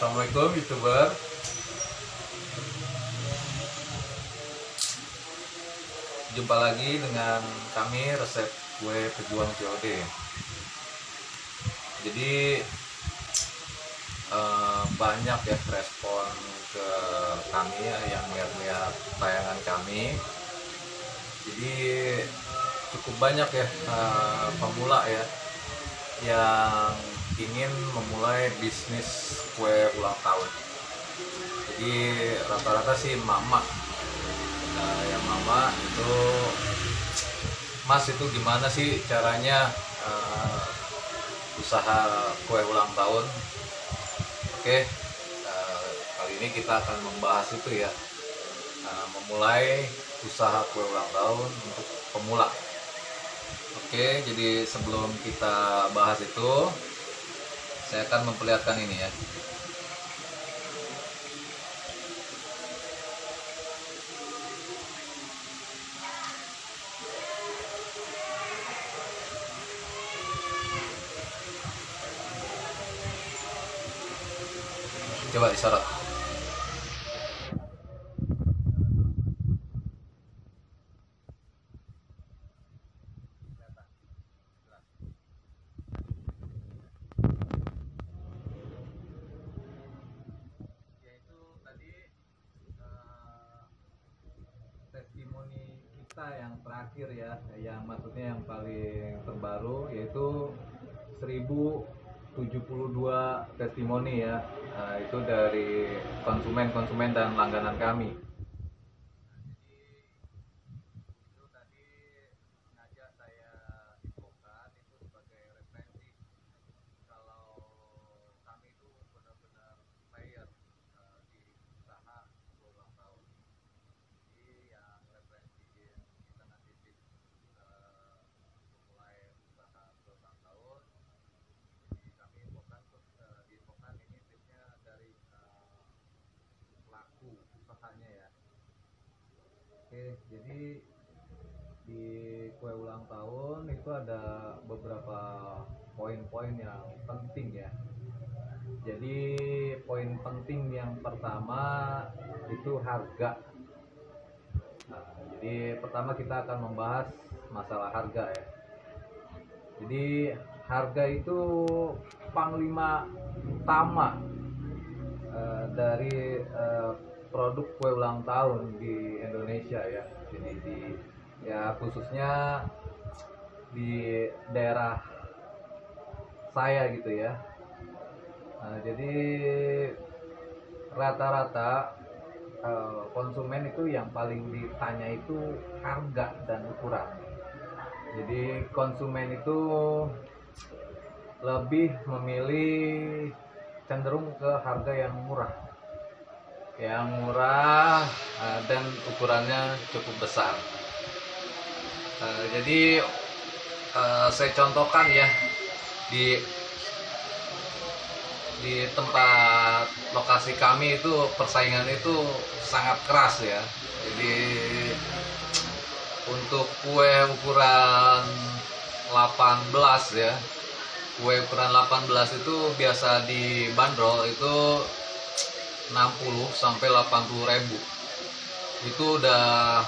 Assalamualaikum YouTuber. Jumpa lagi dengan kami resep kue pejuang COD. Jadi banyak ya respon ke kami ya, yang lihat tayangan kami. Jadi cukup banyak ya pemula ya yang ingin memulai bisnis kue ulang tahun. Jadi rata-rata sih mama, yang mama itu, Mas itu gimana sih caranya usaha kue ulang tahun? Oke, kali ini kita akan membahas itu ya, memulai usaha kue ulang tahun untuk pemula. Oke, jadi sebelum kita bahas itu, saya akan memperlihatkan ini ya. Coba disorot. Yaitu tadi testimoni kita yang terakhir ya, yang maksudnya yang paling terbaru, yaitu 1072 testimoni ya. Itu dari konsumen dan langganan kami. Jadi itu tadi sengaja saya infokan itu sebagai referensi kalau kami itu benar-benar player di usaha ulang tahun. Jadi yang referensi kita nanti mulai usaha ulang tahun. Jadi kami infokan ini tipsnya dari pelaku usahanya ya. Oke, jadi di kue ulang tahun itu ada beberapa poin-poin yang penting ya. Jadi poin penting yang pertama itu harga. Jadi pertama kita akan membahas masalah harga ya. Jadi harga itu panglima utama dari produk kue ulang tahun di Indonesia ya. Jadi khususnya di daerah saya gitu ya. Jadi rata-rata konsumen itu yang paling ditanya itu harga dan ukuran. Jadi konsumen itu lebih memilih cenderung ke harga yang murah dan ukurannya cukup besar. Jadi saya contohkan ya, di tempat lokasi kami itu persaingan itu sangat keras ya. Jadi untuk kue ukuran 18 ya, kue ukuran 18 itu biasa dibanderol itu 60 sampai 80 ribu. Itu udah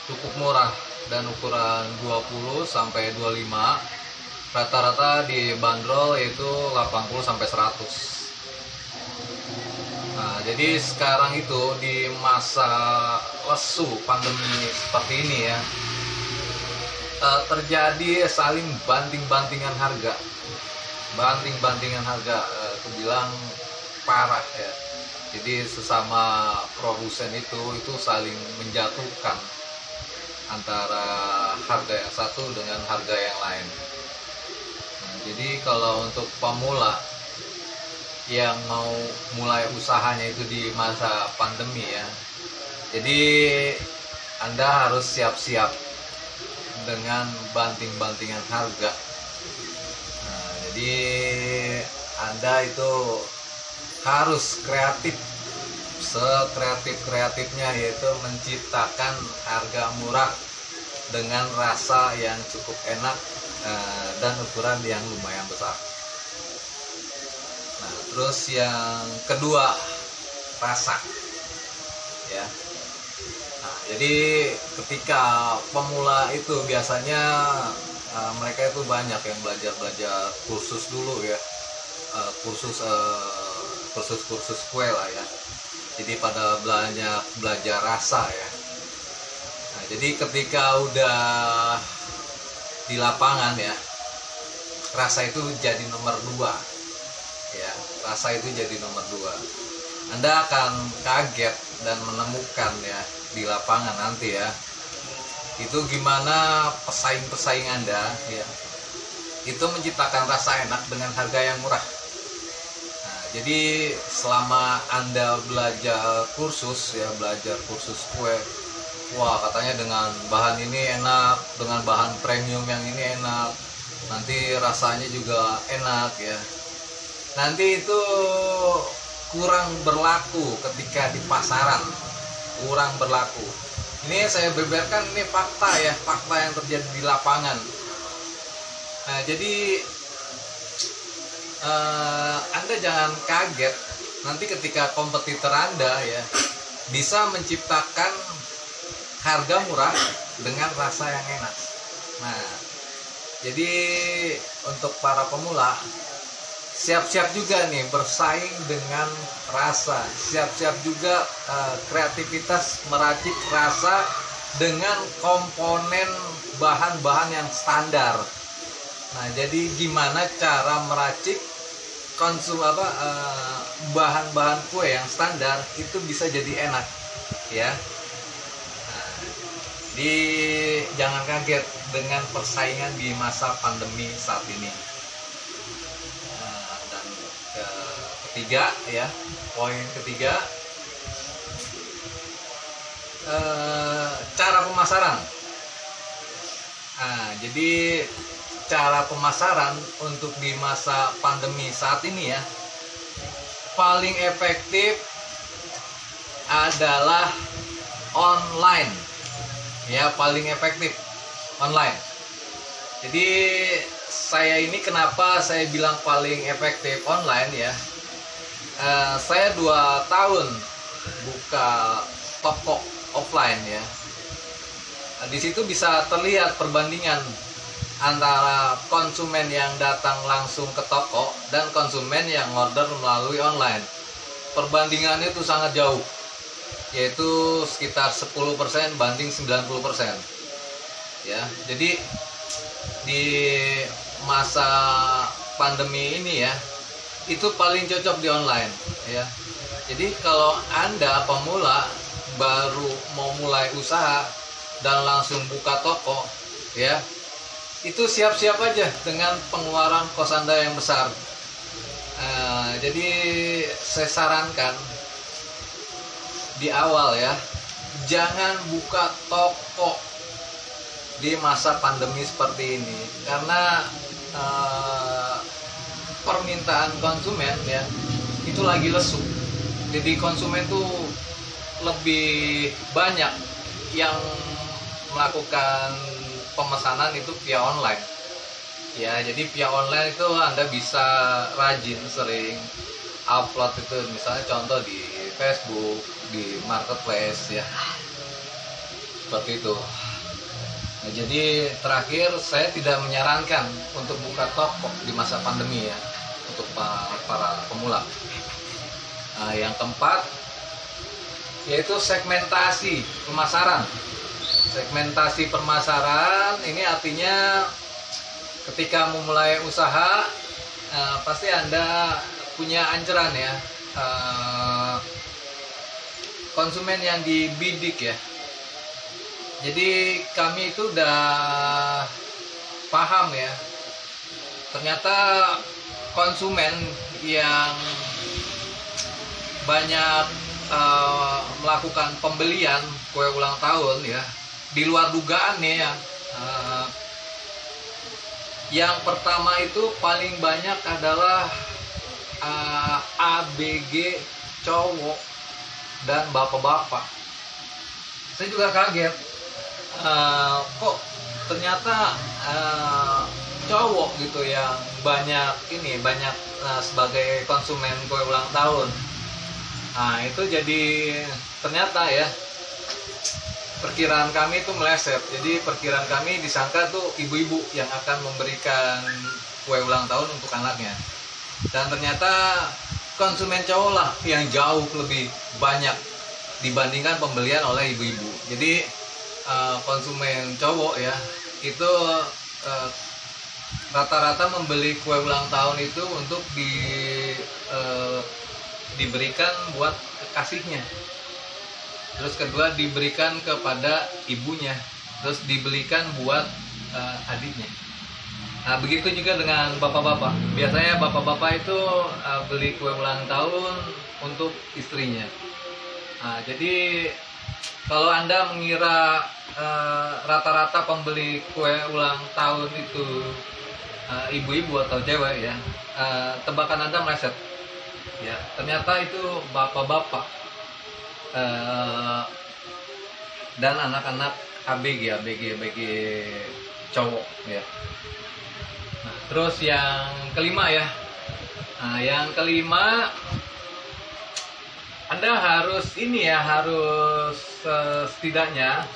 cukup murah. Dan ukuran 20 sampai 25 rata-rata dibanderol itu 80 sampai 100. Nah, jadi sekarang itu di masa lesu pandemi seperti ini ya, terjadi saling banting-bantingan harga. Aku bilang parah ya. Jadi sesama produsen itu saling menjatuhkan antara harga yang satu dengan harga yang lain. Nah, jadi kalau untuk pemula yang mau mulai usahanya itu di masa pandemi ya, jadi Anda harus siap-siap dengan banting-bantingan harga. Nah, jadi Anda itu harus kreatif, sekreatif-kreatifnya, yaitu menciptakan harga murah dengan rasa yang cukup enak dan ukuran yang lumayan besar. Terus yang kedua, rasa ya. Nah, jadi ketika pemula itu biasanya mereka itu banyak yang belajar kursus dulu ya, kursus kue lah ya. Jadi pada belajar rasa ya. Nah, jadi ketika udah di lapangan ya, rasa itu jadi nomor 2 ya. Rasa itu jadi nomor 2. Anda akan kaget dan menemukan ya di lapangan nanti ya, itu gimana pesaing Anda ya, itu menciptakan rasa enak dengan harga yang murah. Nah, jadi selama Anda belajar kursus kue, wah katanya dengan bahan ini enak, dengan bahan premium yang ini enak, nanti rasanya juga enak ya. Nanti itu kurang berlaku ketika di pasaran, kurang berlaku. Ini saya beberkan, ini fakta ya, fakta yang terjadi di lapangan. Nah, jadi Anda jangan kaget nanti ketika kompetitor Anda ya bisa menciptakan harga murah dengan rasa yang enak. Nah, jadi untuk para pemula, siap-siap juga nih bersaing dengan rasa, siap-siap juga kreativitas meracik rasa dengan komponen bahan-bahan yang standar. Nah, jadi gimana cara meracik bahan-bahan kue yang standar itu bisa jadi enak ya. Nah, jangan kaget dengan persaingan di masa pandemi saat ini. Ketiga ya, poin ketiga, cara pemasaran. Nah, jadi cara pemasaran untuk di masa pandemi saat ini ya, paling efektif adalah online ya, paling efektif online. Jadi saya ini kenapa saya bilang paling efektif online ya, saya 2 tahun buka toko offline ya. Di situ bisa terlihat perbandingan antara konsumen yang datang langsung ke toko dan konsumen yang order melalui online. Perbandingannya itu sangat jauh, yaitu sekitar 10% banding 90% ya. Jadi di masa pandemi ini ya, itu paling cocok di online ya. Jadi kalau Anda pemula baru mau mulai usaha dan langsung buka toko ya, itu siap-siap aja dengan pengeluaran kos Anda yang besar. Jadi saya sarankan di awal ya, jangan buka toko di masa pandemi seperti ini, karena permintaan konsumen ya itu lagi lesu. Jadi konsumen tuh lebih banyak yang melakukan pemesanan itu via online ya. Jadi via online itu Anda bisa rajin sering upload itu, misalnya contoh di Facebook, di marketplace ya, seperti itu. Nah, jadi terakhir saya tidak menyarankan untuk buka toko di masa pandemi ya, untuk para pemula. Nah, yang keempat yaitu segmentasi pemasaran. Segmentasi pemasaran ini artinya ketika memulai usaha pasti Anda punya anjuran ya, konsumen yang dibidik ya. Jadi kami itu udah paham ya, ternyata konsumen yang banyak melakukan pembelian kue ulang tahun ya, di luar dugaan ya. Yang pertama itu paling banyak adalah ABG cowok dan bapak-bapak. Saya juga kaget, kok ternyata cowok gitu yang banyak sebagai konsumen kue ulang tahun. Nah itu jadi ternyata ya perkiraan kami itu meleset. Jadi perkiraan kami disangka tuh ibu-ibu yang akan memberikan kue ulang tahun untuk anaknya, dan ternyata konsumen cowok lah yang jauh lebih banyak dibandingkan pembelian oleh ibu-ibu. Jadi konsumen cowok ya itu rata-rata membeli kue ulang tahun itu untuk diberikan buat kekasihnya, terus kedua diberikan kepada ibunya, terus dibelikan buat adiknya. Nah begitu juga dengan bapak-bapak. Biasanya bapak-bapak itu beli kue ulang tahun untuk istrinya. Nah, jadi kalau Anda mengira rata-rata pembeli kue ulang tahun itu ibu-ibu atau cewek ya, tebakan Anda meleset. Ya, ternyata itu bapak-bapak dan anak-anak ABG cowok ya. Nah, terus yang kelima ya. Nah, yang kelima Anda harus setidaknya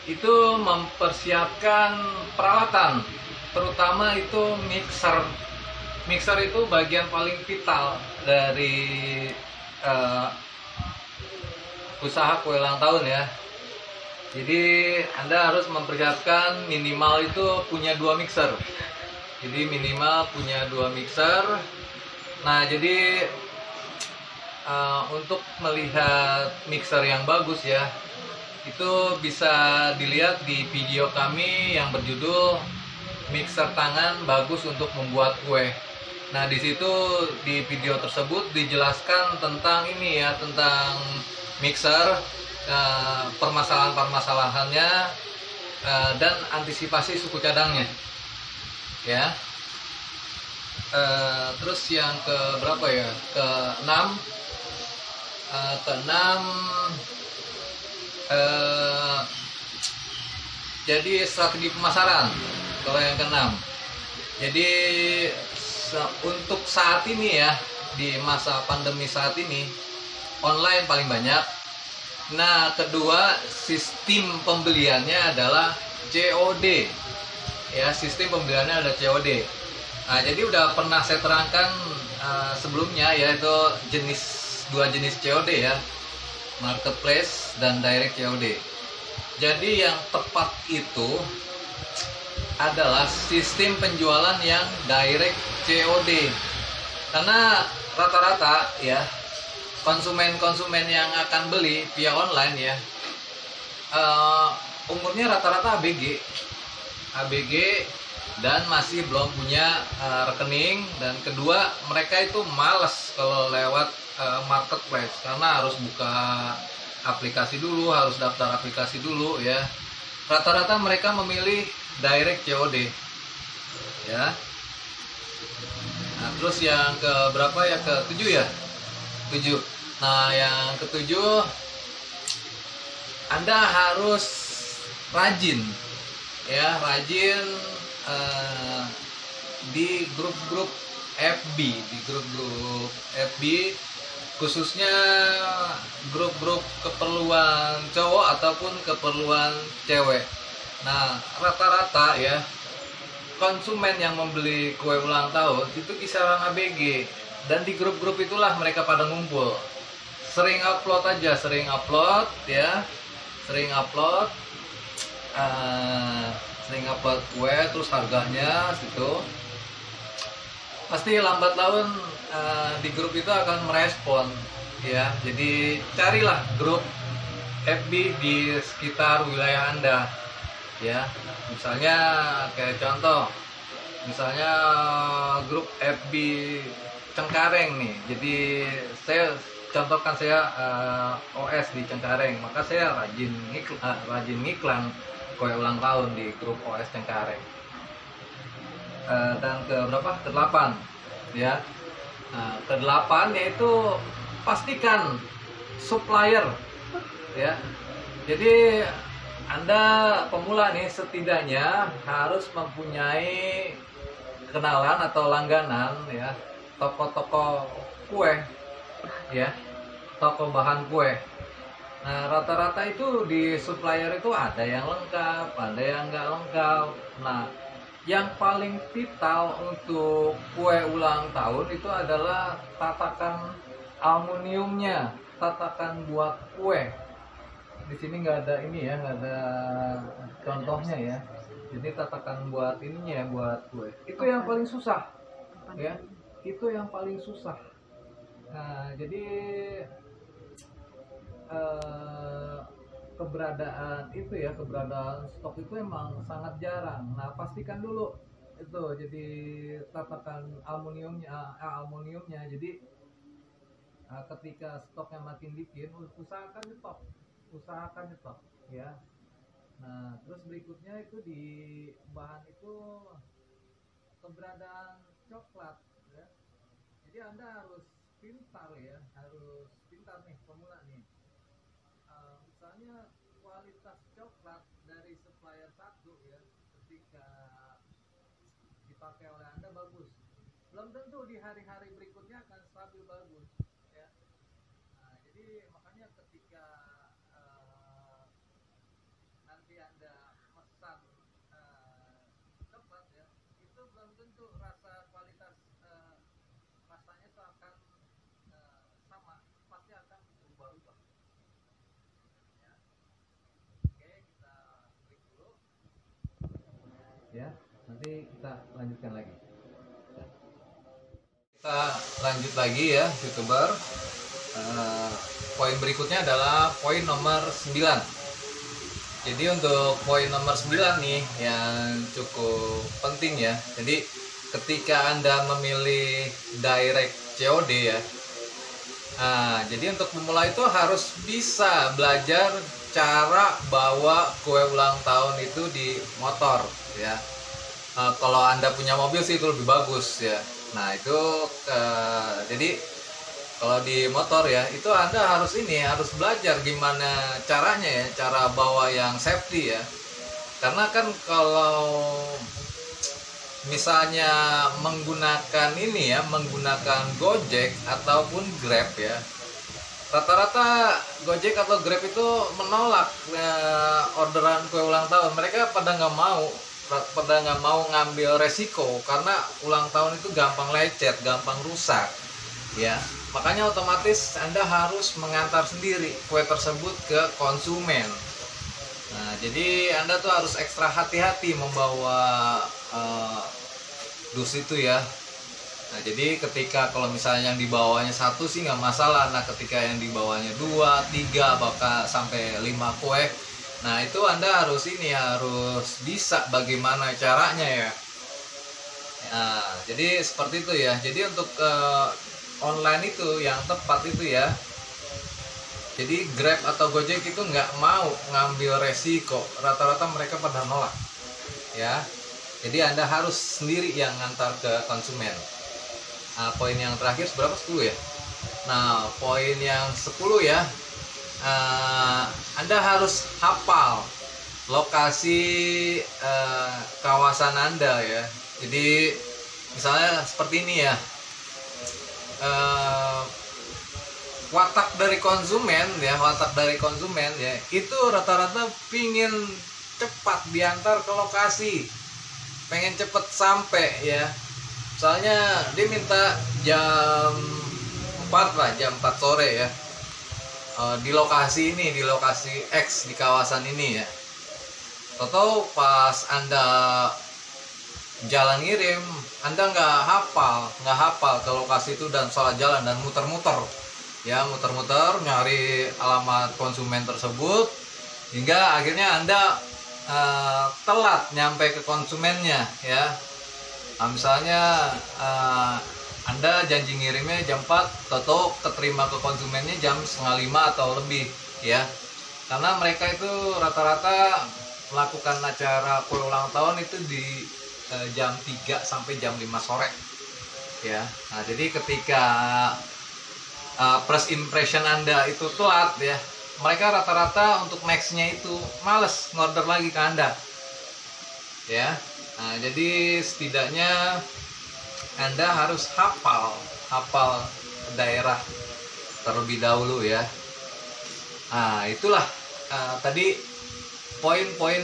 itu mempersiapkan peralatan, terutama itu mixer. Mixer itu bagian paling vital dari usaha kue ulang tahun ya. Jadi Anda harus mempersiapkan minimal itu punya 2 mixer. Jadi minimal punya 2 mixer. Nah jadi untuk melihat mixer yang bagus ya, itu bisa dilihat di video kami yang berjudul mixer tangan bagus untuk membuat kue. Nah di situ di video tersebut dijelaskan tentang ini ya, tentang mixer, permasalahan-permasalahannya dan antisipasi suku cadangnya ya. Terus yang ke berapa ya, ke-6 jadi strategi pemasaran. Kalau yang ke-6, jadi untuk saat ini ya, di masa pandemi saat ini online paling banyak. Nah kedua, sistem pembeliannya adalah COD ya, sistem pembeliannya ada COD. Nah jadi udah pernah saya terangkan sebelumnya, yaitu dua jenis COD ya, marketplace dan direct COD. Jadi yang tepat itu adalah sistem penjualan yang direct COD, karena rata-rata ya konsumen yang akan beli via online ya, umurnya rata-rata ABG dan masih belum punya rekening, dan kedua mereka itu malas kalau lewat marketplace karena harus buka aplikasi dulu, harus daftar aplikasi dulu ya. Rata-rata mereka memilih direct COD ya. Nah, terus yang ke berapa ya, ke-7 ya? 7. Nah, yang ke-7, Anda harus rajin ya, di grup-grup FB, khususnya grup-grup keperluan cowok ataupun keperluan cewek. Nah, rata-rata ya konsumen yang membeli kue ulang tahun itu kisaran ABG, dan di grup-grup itulah mereka pada ngumpul. Sering upload kue, terus harganya situ. Pasti lambat laun di grup itu akan merespon ya. Jadi carilah grup FB di sekitar wilayah Anda ya. Misalnya kayak contoh, misalnya grup FB Cengkareng nih. Jadi saya contohkan, saya OS di Cengkareng, maka saya rajin ngiklan kue ulang tahun di grup OS Cengkareng. Dan ke berapa? Ke-8 ya. Nah, ke-8 yaitu pastikan supplier ya. Jadi Anda pemula nih setidaknya harus mempunyai kenalan atau langganan ya toko-toko kue ya, toko bahan kue. Nah, rata-rata itu di supplier itu ada yang lengkap, ada yang nggak lengkap. Nah, yang paling vital untuk kue ulang tahun itu adalah tatakan aluminiumnya, tatakan buat kue. Di sini nggak ada ini ya, nggak ada contohnya ya. Jadi tatakan buat ininya ya, buat kue. Itu yang paling susah, ya. Itu yang paling susah. Nah, jadi keberadaan itu ya, keberadaan stok itu emang sangat jarang. Nah, pastikan dulu itu jadi tatakan aluminiumnya. Jadi ketika stoknya makin dikit, usahakan nyetok ya. Nah, terus berikutnya itu di bahan itu keberadaan coklat ya. Jadi Anda harus pintar ya, harus pintar nih pemula nih. Misalnya kualitas coklat dari supplier satu ya, ketika dipakai oleh Anda bagus, belum tentu di hari-hari berikutnya akan stabil bagus ya. Nah, jadi makanya ketika nanti Anda pesan coklat ya, itu belum tentu rasa kualitas rasanya itu akan sama, pasti akan berubah-ubah. Ya, nanti kita lanjutkan lagi. Kita lanjut lagi ya, YouTuber. Poin berikutnya adalah poin nomor 9. Jadi untuk poin nomor 9 nih yang cukup penting ya. Jadi ketika Anda memilih direct COD ya, jadi untuk pemula itu harus bisa belajar cara bawa kue ulang tahun itu di motor ya. Kalau Anda punya mobil sih itu lebih bagus ya. Nah itu jadi kalau di motor ya itu Anda harus belajar gimana caranya ya, cara bawa yang safety ya. Karena kan kalau misalnya menggunakan Gojek ataupun Grab ya, rata-rata Gojek atau Grab itu menolak orderan kue ulang tahun. Mereka pada nggak mau ngambil resiko karena ulang tahun itu gampang lecet, gampang rusak ya. Makanya otomatis Anda harus mengantar sendiri kue tersebut ke konsumen. Nah, jadi Anda tuh harus ekstra hati-hati membawa dus itu ya. Nah, jadi ketika kalau misalnya yang dibawanya satu sih nggak masalah. Nah, ketika yang dibawanya 2, 3, bahkan sampai 5 kue, nah itu Anda harus bisa bagaimana caranya ya. Nah, jadi seperti itu ya. Jadi untuk online itu yang tepat itu ya. Jadi Grab atau Gojek itu nggak mau ngambil resiko. Rata-rata mereka pada nolak ya. Jadi Anda harus sendiri yang ngantar ke konsumen. Nah, poin yang terakhir berapa? 10 ya. Nah, poin yang 10 ya, Anda harus hafal lokasi kawasan Anda ya. Jadi misalnya seperti ini ya, watak dari konsumen ya, itu rata-rata pingin cepat diantar ke lokasi, pengen cepet sampai ya. Misalnya dia minta jam 4 lah, jam 4 sore ya, di lokasi X di kawasan ini ya. Atau pas Anda jalan ngirim, Anda nggak hafal ke lokasi itu dan salah jalan dan muter-muter nyari alamat konsumen tersebut, hingga akhirnya Anda telat nyampe ke konsumennya ya. Nah, misalnya Anda janji ngirimnya jam 4, atau keterima ke konsumennya jam 4:30 atau lebih ya. Karena mereka itu rata-rata melakukan acara kue ulang tahun itu di jam 3 sampai jam 5 sore ya. Nah, jadi ketika first impression Anda itu telat ya, mereka rata-rata untuk nextnya itu males ngorder lagi ke Anda ya. Nah, jadi setidaknya Anda harus hafal daerah terlebih dahulu ya. Nah, itulah tadi poin-poin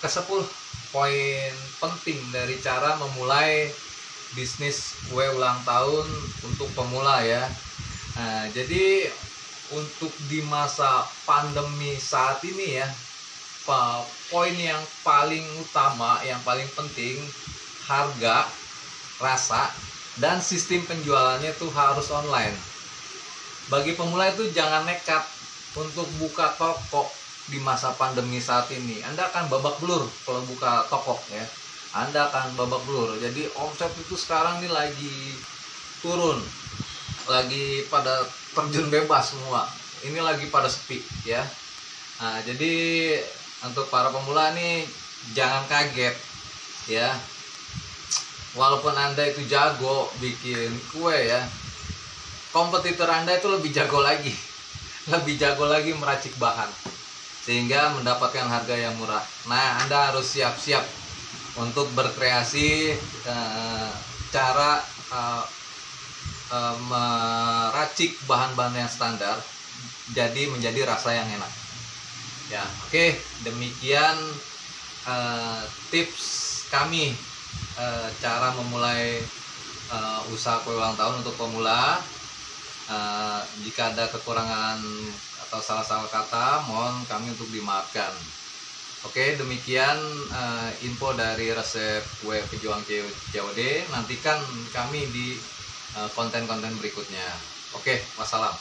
ke-10 poin penting dari cara memulai bisnis kue ulang tahun untuk pemula ya. Nah, jadi untuk di masa pandemi saat ini ya, poin yang paling utama, yang paling penting, harga, rasa, dan sistem penjualannya itu harus online. Bagi pemula itu jangan nekat untuk buka toko di masa pandemi saat ini. Anda akan babak belur kalau buka toko ya. Anda akan babak belur. Jadi omset itu sekarang ini lagi turun, lagi pada terjun bebas semua. Ini lagi pada sepi ya. Nah, jadi untuk para pemula nih jangan kaget ya. Walaupun Anda itu jago bikin kue ya, kompetitor Anda itu lebih jago lagi. Lebih jago lagi meracik bahan sehingga mendapatkan harga yang murah. Nah, Anda harus siap-siap untuk berkreasi cara meracik bahan-bahan yang standar jadi menjadi rasa yang enak ya. Oke, demikian tips kami cara memulai usaha kue ulang tahun untuk pemula. Jika ada kekurangan atau salah-salah kata, mohon kami untuk dimaafkan. Oke, demikian info dari resep kue pejuang COD. Nantikan kami di konten-konten berikutnya. Oke, wassalam.